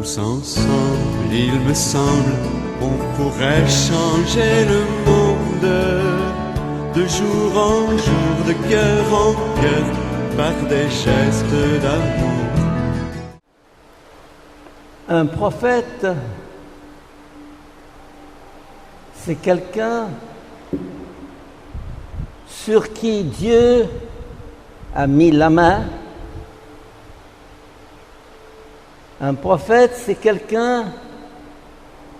Tous ensemble, il me semble, on pourrait changer le monde. De jour en jour, de cœur en cœur, par des gestes d'amour. Un prophète, c'est quelqu'un sur qui Dieu a mis la main. Un prophète, c'est quelqu'un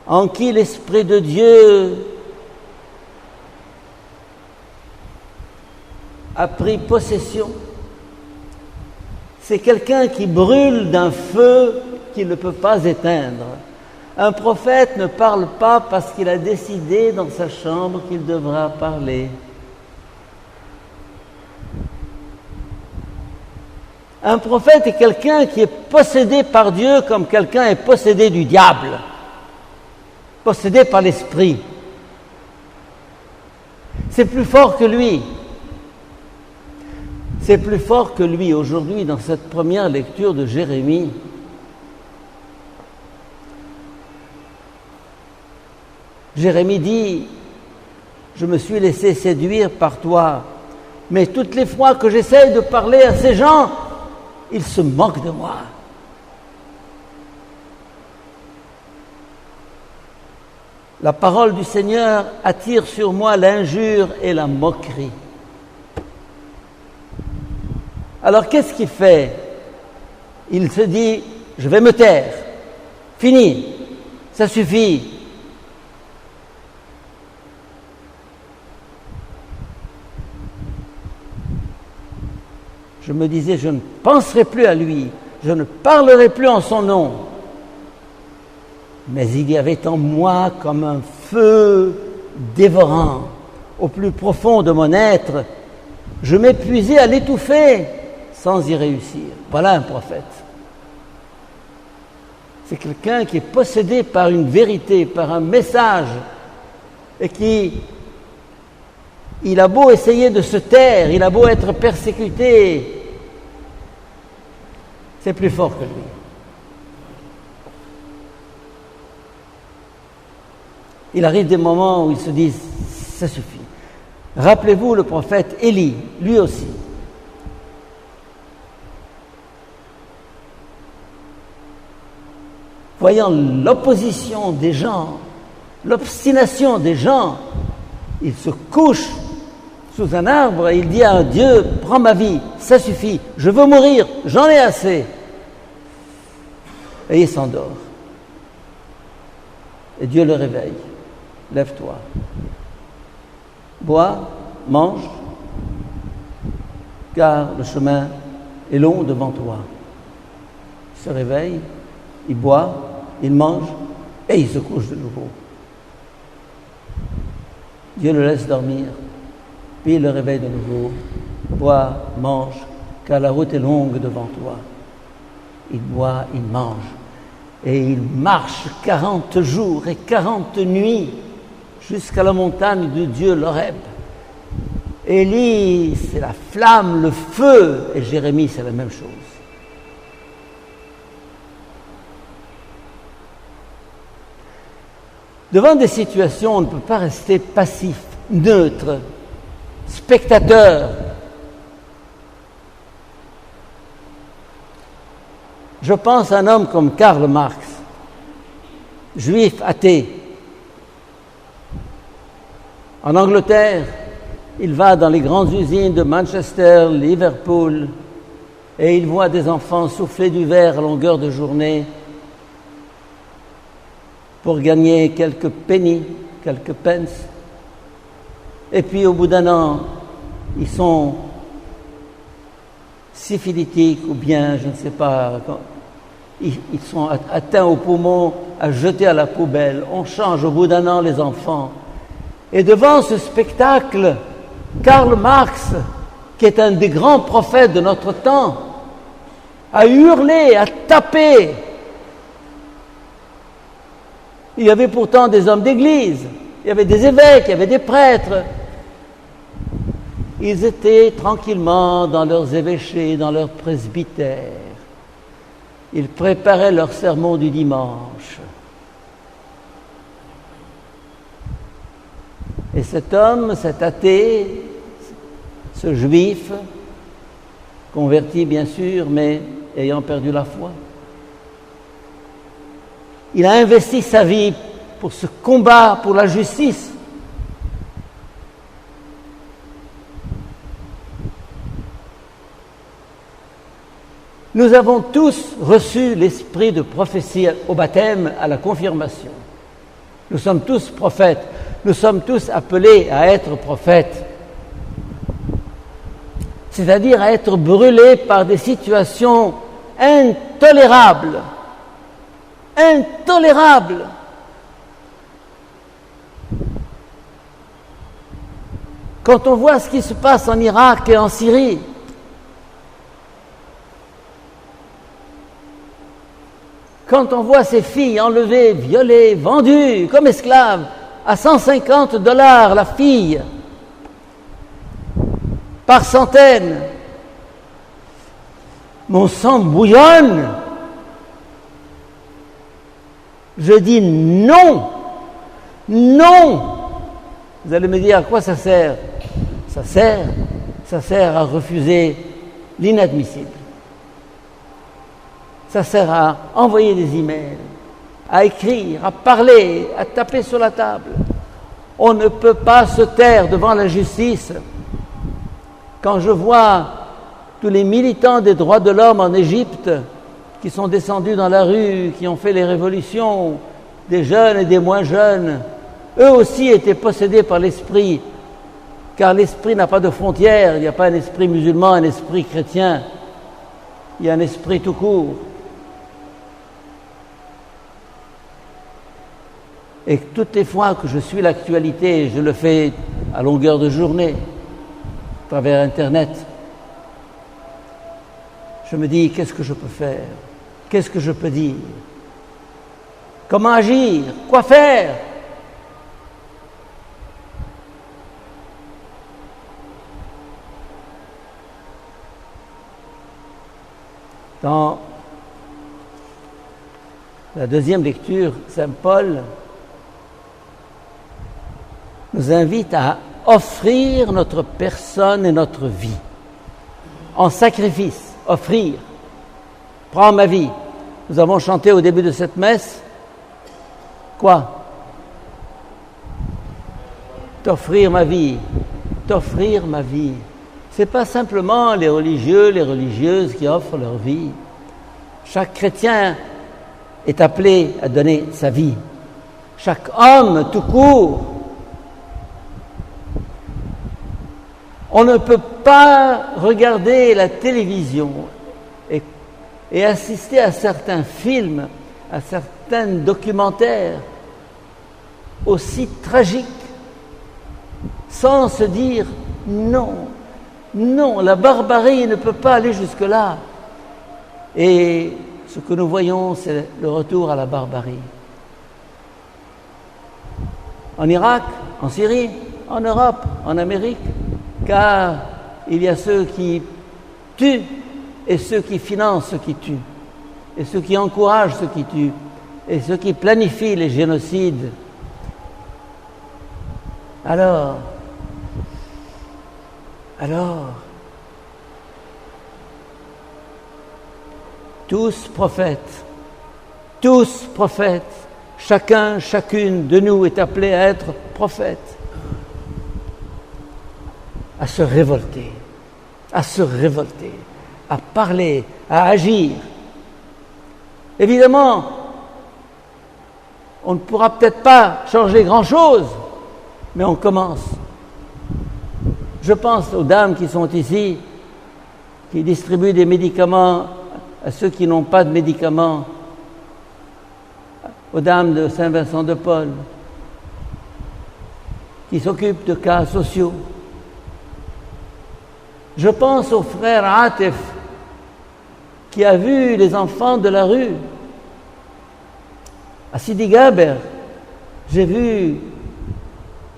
en qui l'Esprit de Dieu a pris possession. C'est quelqu'un qui brûle d'un feu qu'il ne peut pas éteindre. Un prophète ne parle pas parce qu'il a décidé dans sa chambre qu'il devra parler. Un prophète est quelqu'un qui est possédé par Dieu comme quelqu'un est possédé du diable, possédé par l'esprit. C'est plus fort que lui. C'est plus fort que lui. Aujourd'hui, dans cette première lecture de Jérémie, Jérémie dit « Je me suis laissé séduire par toi, mais toutes les fois que j'essaye de parler à ces gens, ils se moquent de moi. » La parole du Seigneur attire sur moi l'injure et la moquerie. Alors qu'est-ce qu'il fait? Il se dit « Je vais me taire, fini, ça suffit. » Je me disais, je ne penserai plus à lui, je ne parlerai plus en son nom. Mais il y avait en moi comme un feu dévorant, au plus profond de mon être. Je m'épuisais à l'étouffer sans y réussir. Voilà un prophète. C'est quelqu'un qui est possédé par une vérité, par un message, et qui... Il a beau essayer de se taire, il a beau être persécuté, c'est plus fort que lui. Il arrive des moments où il se dit, ça suffit. Rappelez-vous le prophète Élie, lui aussi. Voyant l'opposition des gens, l'obstination des gens, il se couche sous un arbre et il dit à Dieu, prends ma vie, ça suffit, je veux mourir, j'en ai assez. Et il s'endort. Et Dieu le réveille. Lève-toi. Bois, mange, car le chemin est long devant toi. Il se réveille, il boit, il mange et il se couche de nouveau. Dieu le laisse dormir, puis il le réveille de nouveau. Bois, mange, car la route est longue devant toi. Il boit, il mange, et il marche 40 jours et 40 nuits jusqu'à la montagne de Dieu, l'Horeb. Élie, c'est la flamme, le feu, et Jérémie, c'est la même chose. Devant des situations, on ne peut pas rester passif, neutre, spectateur. Je pense à un homme comme Karl Marx, juif athée. En Angleterre, il va dans les grandes usines de Manchester, Liverpool, et il voit des enfants souffler du verre à longueur de journée pour gagner quelques pennies, quelques pence. Et puis au bout d'un an, ils sont syphilitiques ou bien, je ne sais pas, ils sont atteints au poumon, à jeter à la poubelle. On change au bout d'un an les enfants. Et devant ce spectacle, Karl Marx, qui est un des grands prophètes de notre temps, a hurlé, a tapé. Il y avait pourtant des hommes d'église, il y avait des évêques, il y avait des prêtres. Ils étaient tranquillement dans leurs évêchés, dans leurs presbytères. Ils préparaient leur sermon du dimanche. Et cet homme, cet athée, ce juif, converti bien sûr, mais ayant perdu la foi, il a investi sa vie pour ce combat pour la justice. Nous avons tous reçu l'esprit de prophétie au baptême, à la confirmation. Nous sommes tous prophètes. Nous sommes tous appelés à être prophètes. C'est-à-dire à être brûlés par des situations intolérables. Intolérables. Quand on voit ce qui se passe en Irak et en Syrie, quand on voit ces filles enlevées, violées, vendues comme esclaves à $150 la fille, par centaines, mon sang bouillonne. Je dis non, non. Vous allez me dire à quoi ça sert? Ça sert à refuser l'inadmissible. Ça sert à envoyer des emails, à écrire, à parler, à taper sur la table. On ne peut pas se taire devant la justice. Quand je vois tous les militants des droits de l'homme en Égypte qui sont descendus dans la rue, qui ont fait les révolutions, des jeunes et des moins jeunes, eux aussi étaient possédés par l'esprit, car l'esprit n'a pas de frontières, il n'y a pas un esprit musulman, un esprit chrétien, il y a un esprit tout court. Et toutes les fois que je suis l'actualité, je le fais à longueur de journée, à travers Internet, je me dis, qu'est-ce que je peux faire? Qu'est-ce que je peux dire? Comment agir? Quoi faire? Dans la deuxième lecture, Saint Paul nous invite à offrir notre personne et notre vie en sacrifice. Offrir. Prends ma vie. Nous avons chanté au début de cette messe. Quoi? T'offrir ma vie. T'offrir ma vie. Ce n'est pas simplement les religieux, les religieuses qui offrent leur vie. Chaque chrétien est appelé à donner sa vie. Chaque homme, tout court. On ne peut pas regarder la télévision et assister à certains films, à certains documentaires aussi tragiques, sans se dire non, non, la barbarie ne peut pas aller jusque-là. Et ce que nous voyons, c'est le retour à la barbarie. En Irak, en Syrie, en Europe, en Amérique, car il y a ceux qui tuent et ceux qui financent ceux qui tuent, et ceux qui encouragent ceux qui tuent, et ceux qui planifient les génocides. Alors, tous prophètes, chacun, chacune de nous est appelé à être prophète, à se révolter, à parler, à agir. Évidemment, on ne pourra peut-être pas changer grand-chose, mais on commence. Je pense aux dames qui sont ici, qui distribuent des médicaments à ceux qui n'ont pas de médicaments, aux dames de Saint-Vincent-de-Paul, qui s'occupent de cas sociaux. Je pense au frère Atef, qui a vu les enfants de la rue. À Sidi Gaber, j'ai vu,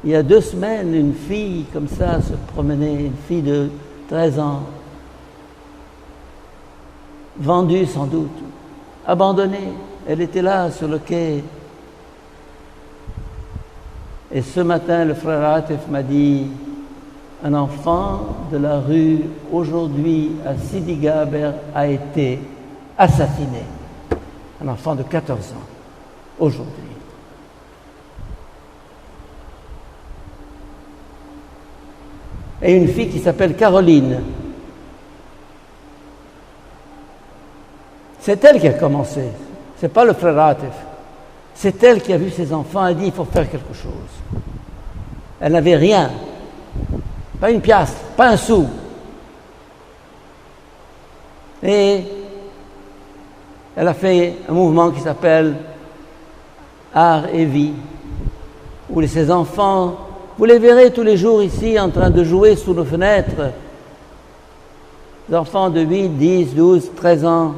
il y a 2 semaines, une fille comme ça se promener, une fille de 13 ans, vendue sans doute, abandonnée. Elle était là, sur le quai. Et ce matin, le frère Atef m'a dit, un enfant de la rue, aujourd'hui, à Sidi Gaber, a été assassiné. Un enfant de 14 ans, aujourd'hui. Et une fille qui s'appelle Caroline. C'est elle qui a commencé. C'est pas le frère Atef. C'est elle qui a vu ses enfants et a dit, il faut faire quelque chose. Elle n'avait rien. Pas une piastre, pas un sou. Et elle a fait un mouvement qui s'appelle Art et Vie, où ses enfants, vous les verrez tous les jours ici en train de jouer sous nos fenêtres, des enfants de 8, 10, 12, 13 ans.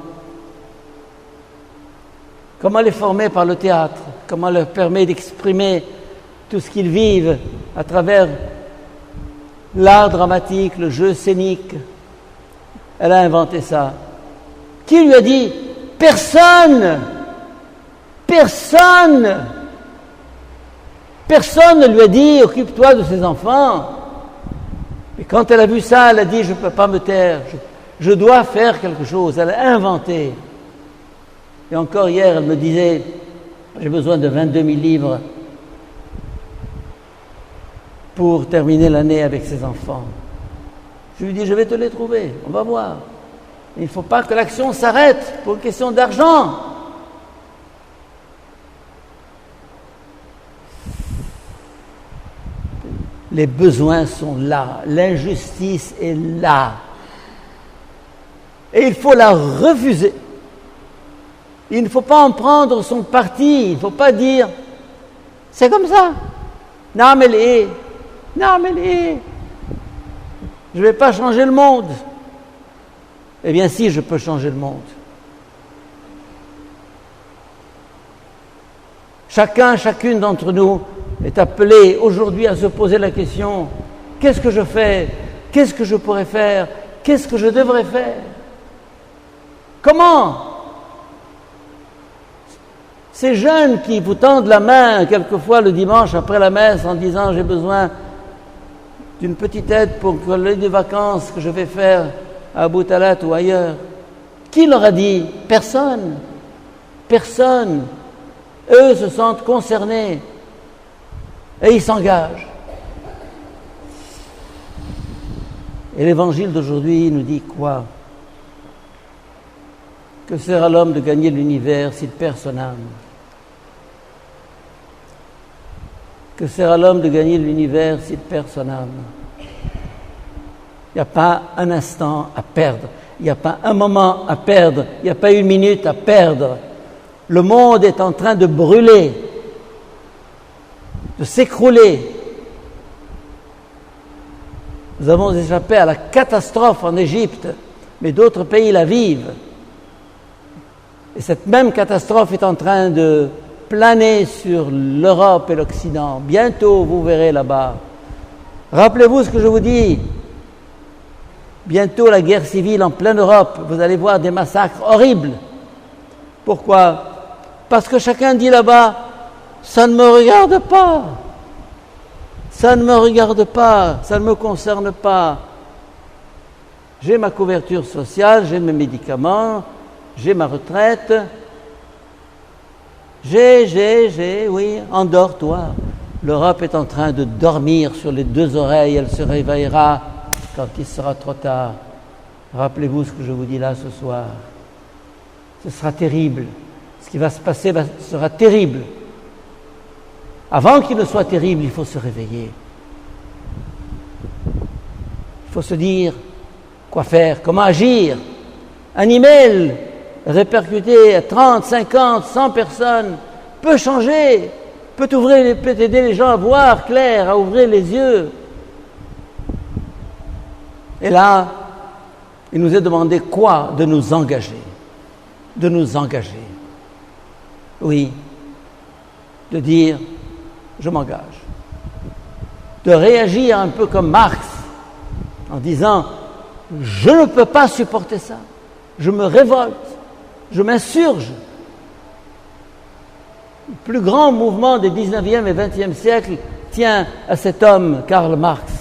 Comment les former par le théâtre, comment leur permet d'exprimer tout ce qu'ils vivent à travers l'art dramatique, le jeu scénique. Elle a inventé ça. Qui lui a dit? Personne! Personne! Personne ne lui a dit, occupe-toi de ses enfants. Et quand elle a vu ça, elle a dit, je ne peux pas me taire, je dois faire quelque chose. Elle a inventé. Et encore hier, elle me disait, j'ai besoin de 22 000 livres pour terminer l'année avec ses enfants. Je lui dis, je vais te les trouver, on va voir. Il ne faut pas que l'action s'arrête pour une question d'argent. Les besoins sont là, l'injustice est là. Et il faut la refuser. Il ne faut pas en prendre son parti, il ne faut pas dire « c'est comme ça, نعمل إيه, نعمل إيه, je ne vais pas changer le monde ». Eh bien si, je peux changer le monde. Chacun, chacune d'entre nous est appelé aujourd'hui à se poser la question « qu'est-ce que je fais? Qu'est-ce que je pourrais faire? Qu'est-ce que je devrais faire? Comment ?» Ces jeunes qui vous tendent la main quelquefois le dimanche après la messe en disant « j'ai besoin d'une petite aide pour les vacances que je vais faire à Abu Talat ou ailleurs ». Qui leur a dit? Personne. Personne. Eux se sentent concernés et ils s'engagent. Et l'évangile d'aujourd'hui nous dit quoi? Que sert à l'homme de gagner l'univers s'il perd son âme? Que sert à l'homme de gagner l'univers s'il perd son âme? Il n'y a pas un instant à perdre, il n'y a pas un moment à perdre, il n'y a pas une minute à perdre. Le monde est en train de brûler, de s'écrouler. Nous avons échappé à la catastrophe en Égypte, mais d'autres pays la vivent. Et cette même catastrophe est en train de planer sur l'Europe et l'Occident. Bientôt, vous verrez là-bas. Rappelez-vous ce que je vous dis. Bientôt, la guerre civile en pleine Europe. Vous allez voir des massacres horribles. Pourquoi? Parce que chacun dit là-bas, ça ne me regarde pas. Ça ne me regarde pas. Ça ne me concerne pas. J'ai ma couverture sociale, j'ai mes médicaments, j'ai ma retraite. Oui, endors-toi. L'Europe est en train de dormir sur les deux oreilles, elle se réveillera quand il sera trop tard. Rappelez-vous ce que je vous dis là ce soir. Ce sera terrible. Ce qui va se passer sera terrible. Avant qu'il ne soit terrible, il faut se réveiller. Il faut se dire quoi faire, comment agir. Un email répercuté à 30, 50, 100 personnes peut changer, peut aider les gens à voir clair, à ouvrir les yeux. Et là, il nous est demandé quoi? De nous engager. De nous engager. Oui. De dire, je m'engage. De réagir un peu comme Marx, en disant, je ne peux pas supporter ça. Je me révolte. je m'insurge. Le plus grand mouvement des 19e et 20e siècles tient à cet homme, Karl Marx.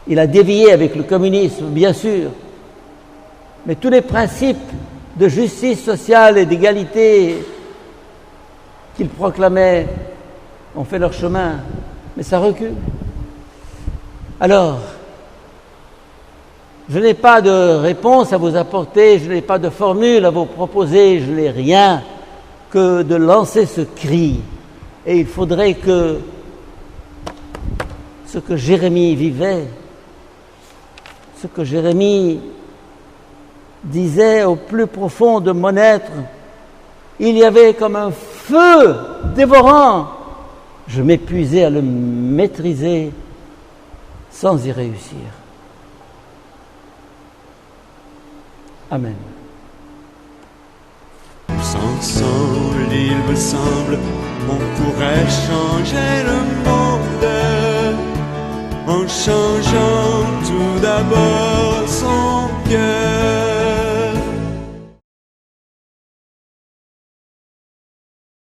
Il a dévié avec le communisme, bien sûr, mais tous les principes de justice sociale et d'égalité qu'il proclamait ont fait leur chemin, mais ça recule. Alors, je n'ai pas de réponse à vous apporter, je n'ai pas de formule à vous proposer, je n'ai rien que de lancer ce cri. Et il faudrait que ce que Jérémie vivait, ce que Jérémie disait au plus profond de mon être, il y avait comme un feu dévorant. Je m'épuisais à le maîtriser sans y réussir. Amen. Tous ensemble, il me semble, on pourrait changer le monde en changeant tout d'abord son cœur.